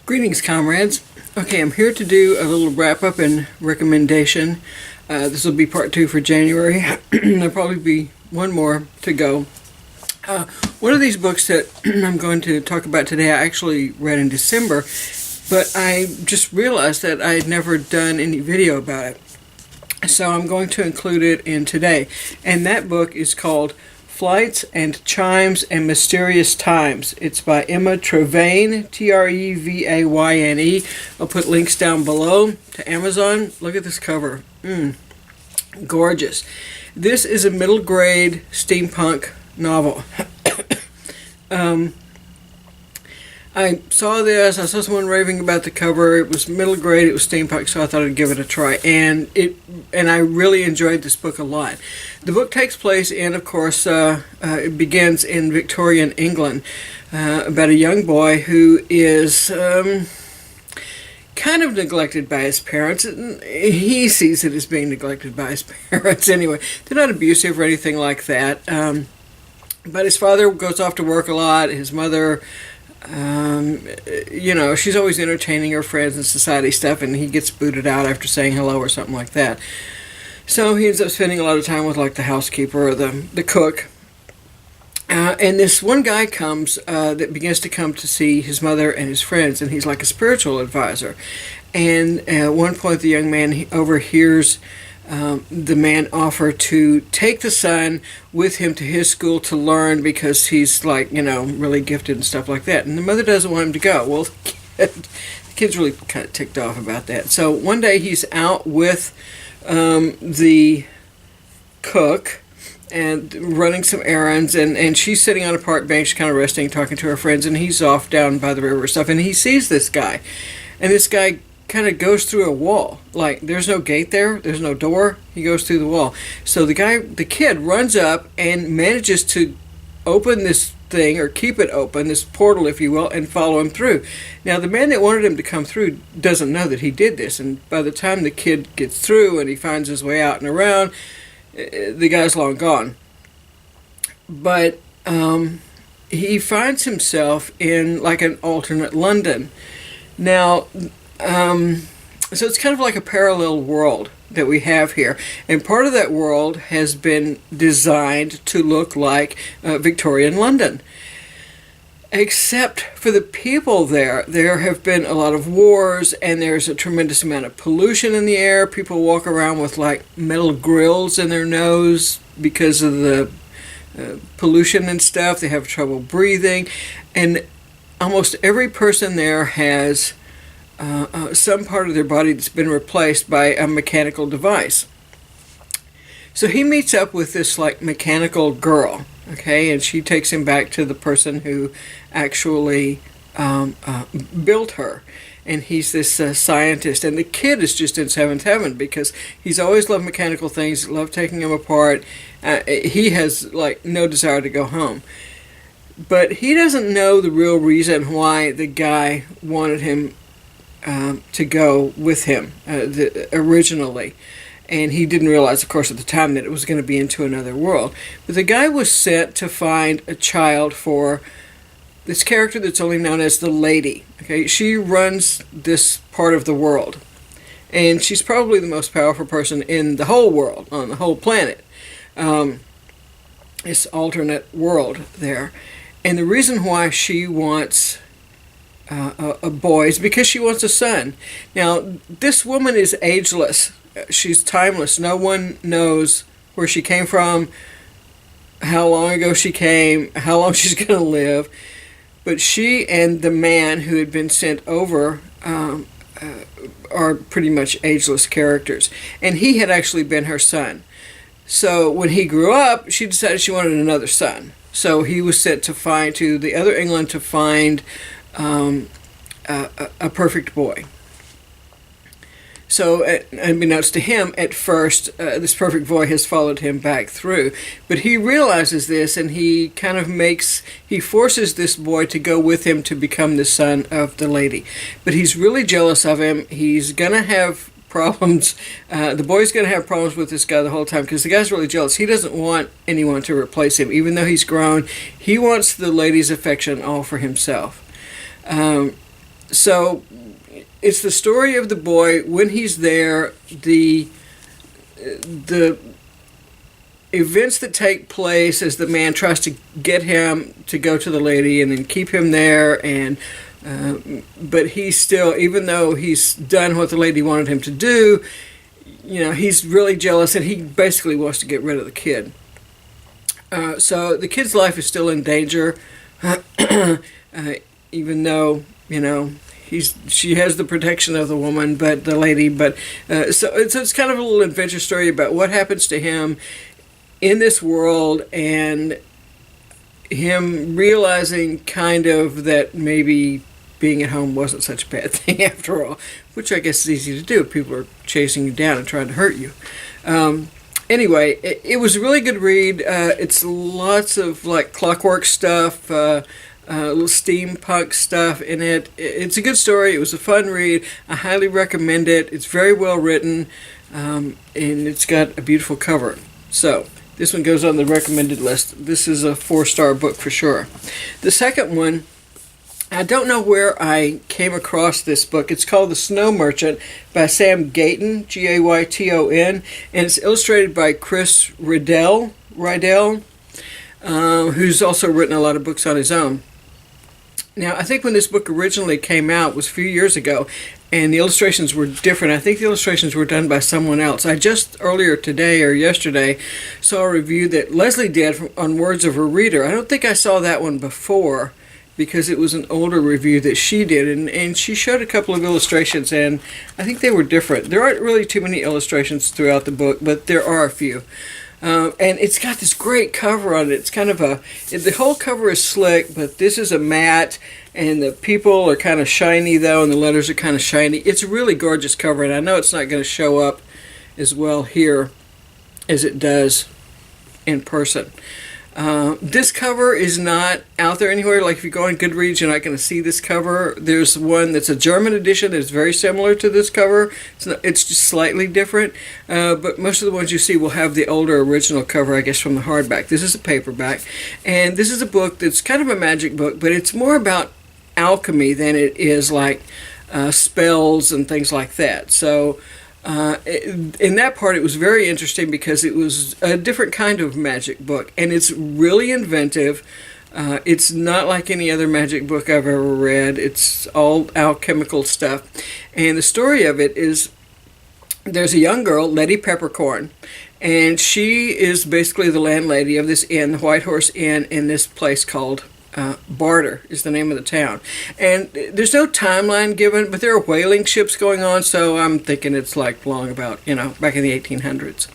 Greetings, comrades. Okay, I'm here to do a little wrap-up and recommendation. This will be part 2 for January. There'll probably be one more to go. One of these books that I'm going to talk about today, I actually read in December, but I just realized that I had never done any video about it. So I'm going to include it in today. And that book is called Flights and Chimes and Mysterious Times. It's by Emma Trevayne, Trevayne. I'll put links down below to Amazon. Look at this cover. Gorgeous. This is a middle grade steampunk novel. I saw this, I saw someone raving about the cover. It was middle grade, it was steampunk, so I thought I'd give it a try. And I really enjoyed this book a lot. The book takes place in, of course, it begins in Victorian England, about a young boy who is kind of neglected by his parents. He sees it as being neglected by his parents anyway. They're not abusive or anything like that. But his father goes off to work a lot. His mother, she's always entertaining her friends and society stuff, and he gets booted out after saying hello or something like that. So he ends up spending a lot of time with like the housekeeper or the cook. And this one guy comes that begins to come to see his mother and his friends, and he's like a spiritual advisor. And at one point, the young man overhears the man offer to take the son with him to his school to learn because he's like, really gifted and stuff like that. And the mother doesn't want him to go. Well, the kid's really kind of ticked off about that. So one day he's out with the cook and running some errands, and she's sitting on a park bench kind of resting, talking to her friends, and he's off down by the river and stuff, and he sees this guy. And this guy kind of goes through a wall. Like, there's no gate there, there's no door, he goes through the wall. So the kid runs up and manages to open this thing, or keep it open, this portal if you will, and follow him through. Now the man that wanted him to come through doesn't know that he did this, and by the time the kid gets through and he finds his way out and around, the guy's long gone. But he finds himself in like an alternate London. Now, so it's kind of like a parallel world that we have here. And part of that world has been designed to look like Victorian London. Except for the people there. There have been a lot of wars, and there's a tremendous amount of pollution in the air. People walk around with like metal grills in their nose because of the pollution and stuff. They have trouble breathing. And almost every person there has some part of their body that's been replaced by a mechanical device. So he meets up with this like mechanical girl, okay, and she takes him back to the person who actually built her. And he's this scientist, and the kid is just in seventh heaven because he's always loved mechanical things, loved taking them apart. He has like no desire to go home. But he doesn't know the real reason why the guy wanted him to go with him originally. And he didn't realize, of course, at the time that it was going to be into another world. But the guy was sent to find a child for this character that's only known as the Lady. Okay, she runs this part of the world. And she's probably the most powerful person in the whole world, on the whole planet. This alternate world there. And the reason why she wants a boy is because she wants a son. Now, this woman is ageless. She's timeless. No one knows where she came from, how long ago she came, how long she's going to live. But she and the man who had been sent over are pretty much ageless characters. And he had actually been her son. So when he grew up, she decided she wanted another son. So he was sent to the other England to find a perfect boy. So, unbeknownst to him, at first, this perfect boy has followed him back through. But he realizes this, and he forces this boy to go with him to become the son of the lady. But he's really jealous of him. He's going to have problems. The boy's going to have problems with this guy the whole time because the guy's really jealous. He doesn't want anyone to replace him. Even though he's grown, he wants the lady's affection all for himself. So it's the story of the boy when he's there, the events that take place as the man tries to get him to go to the lady and then keep him there, and but he's still, even though he's done what the lady wanted him to do, he's really jealous, and he basically wants to get rid of the kid. So the kid's life is still in danger, even though she has the protection of the woman, but the lady. But so it's kind of a little adventure story about what happens to him in this world, and him realizing kind of that maybe being at home wasn't such a bad thing after all, which I guess is easy to do. People are chasing you down and trying to hurt you. Anyway, it was a really good read. It's lots of like clockwork stuff, little steampunk stuff in it. It's a good story. It was a fun read. I highly recommend it. It's very well written, and it's got a beautiful cover. So this one goes on the recommended list. This is a 4-star book for sure. The second one, I don't know where I came across this book. It's called The Snow Merchant by Sam Gayton, Gayton, and it's illustrated by Chris Riddell, who's also written a lot of books on his own. Now, I think when this book originally came out was a few years ago, and the illustrations were different. I think the illustrations were done by someone else. I just earlier today or yesterday saw a review that Leslie did on Words of a Reader. I don't think I saw that one before, because it was an older review that she did, and she showed a couple of illustrations, and I think they were different. There aren't really too many illustrations throughout the book, but there are a few. And it's got this great cover on it. It's kind of the whole cover is slick, but this is a matte, and the people are kind of shiny though, and the letters are kind of shiny. It's a really gorgeous cover, and I know it's not going to show up as well here as it does in person. This cover is not out there anywhere. Like if you go on Goodreads, you're not going to see this cover. There's one that's a German edition that's very similar to this cover. It's just slightly different, but most of the ones you see will have the older original cover, I guess, from the hardback. This is a paperback, and this is a book that's kind of a magic book, but it's more about alchemy than it is like spells and things like that. So in that part, it was very interesting because it was a different kind of magic book, and it's really inventive. It's not like any other magic book I've ever read. It's all alchemical stuff, and the story of it is there's a young girl, Letty Peppercorn, and she is basically the landlady of this inn, the White Horse Inn, in this place called Barter is the name of the town. And there's no timeline given, but there are whaling ships going on, so I'm thinking it's like long about, back in the 1800s.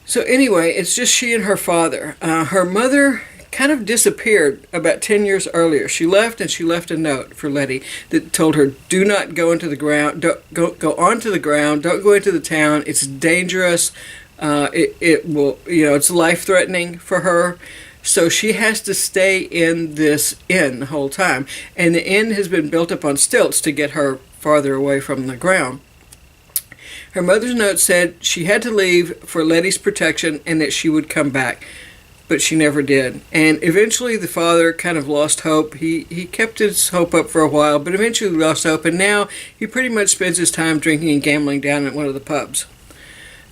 So anyway, it's just she and her father. Her mother kind of disappeared about 10 years earlier. She left, and she left a note for Letty that told her, do not go into the ground, don't go onto the ground, don't go into the town, it's dangerous, it will, it's life-threatening for her. So she has to stay in this inn the whole time. And the inn has been built up on stilts to get her farther away from the ground. Her mother's note said she had to leave for Letty's protection and that she would come back. But she never did. And eventually the father kind of lost hope. He kept his hope up for a while, but eventually lost hope. And now he pretty much spends his time drinking and gambling down at one of the pubs.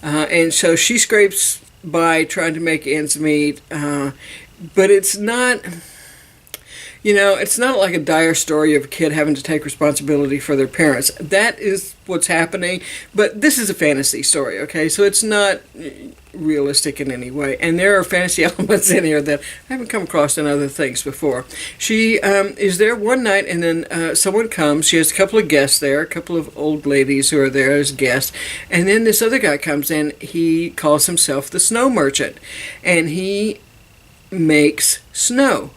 And so she scrapes by trying to make ends meet, but it's not, it's not like a dire story of a kid having to take responsibility for their parents. That is what's happening, but this is a fantasy story, okay? So it's not realistic in any way, and there are fantasy elements in here that I haven't come across in other things before. She is there one night, and then someone comes. She has a couple of guests there, a couple of old ladies who are there as guests, and then this other guy comes in. He calls himself the Snow Merchant, and he makes snow.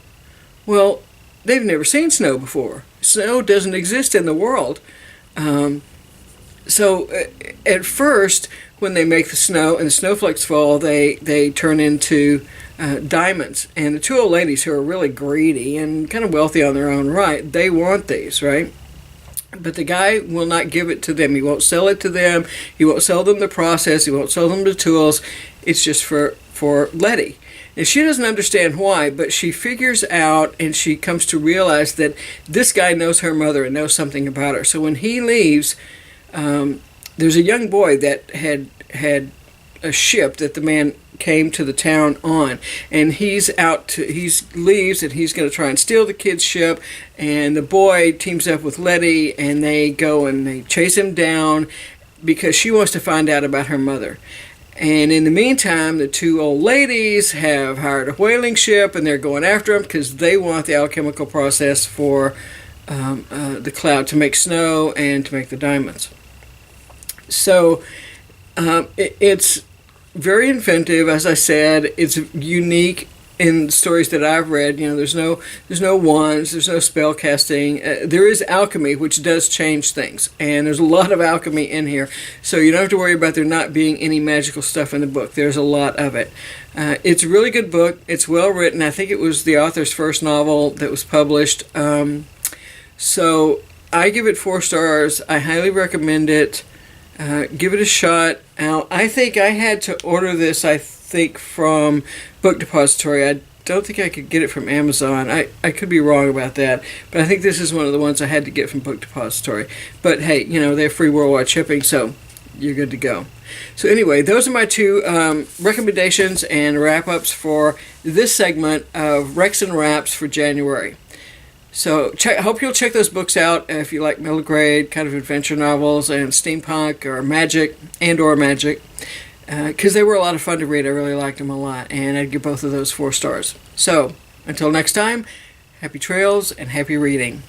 Well, they've never seen snow before. Snow doesn't exist in the world. So at first, when they make the snow and the snowflakes fall, they turn into diamonds. And the two old ladies who are really greedy and kind of wealthy on their own right, they want these, right? But the guy will not give it to them. He won't sell it to them. He won't sell them the process. He won't sell them the tools. It's just for Letty. And she doesn't understand why, but she figures out and she comes to realize that this guy knows her mother and knows something about her. So when he leaves, there's a young boy that had a ship that the man came to the town on, and he leaves and he's going to try and steal the kid's ship, and the boy teams up with Letty and they go and they chase him down because she wants to find out about her mother. And in the meantime, the two old ladies have hired a whaling ship and they're going after him because they want the alchemical process for the cloud to make snow and to make the diamonds. So it's very inventive, as I said. It's unique in stories that I've read. There's no wands, there's no spell casting. There is alchemy, which does change things, and there's a lot of alchemy in here. So you don't have to worry about there not being any magical stuff in the book. There's a lot of it. It's a really good book. It's well written. I think it was the author's first novel that was published. So I give it 4 stars. I highly recommend it. Give it a shot. Now, I think I had to order this, from Book Depository. I don't think I could get it from Amazon. I could be wrong about that, but I think this is one of the ones I had to get from Book Depository. But hey, they have free worldwide shipping, so you're good to go. So anyway, those are my 2 recommendations and wrap-ups for this segment of Rex and Wraps for January. So I hope you'll check those books out if you like middle grade kind of adventure novels and steampunk or magic, because they were a lot of fun to read. I really liked them a lot, and I'd give both of those 4 stars. So until next time, happy trails and happy reading.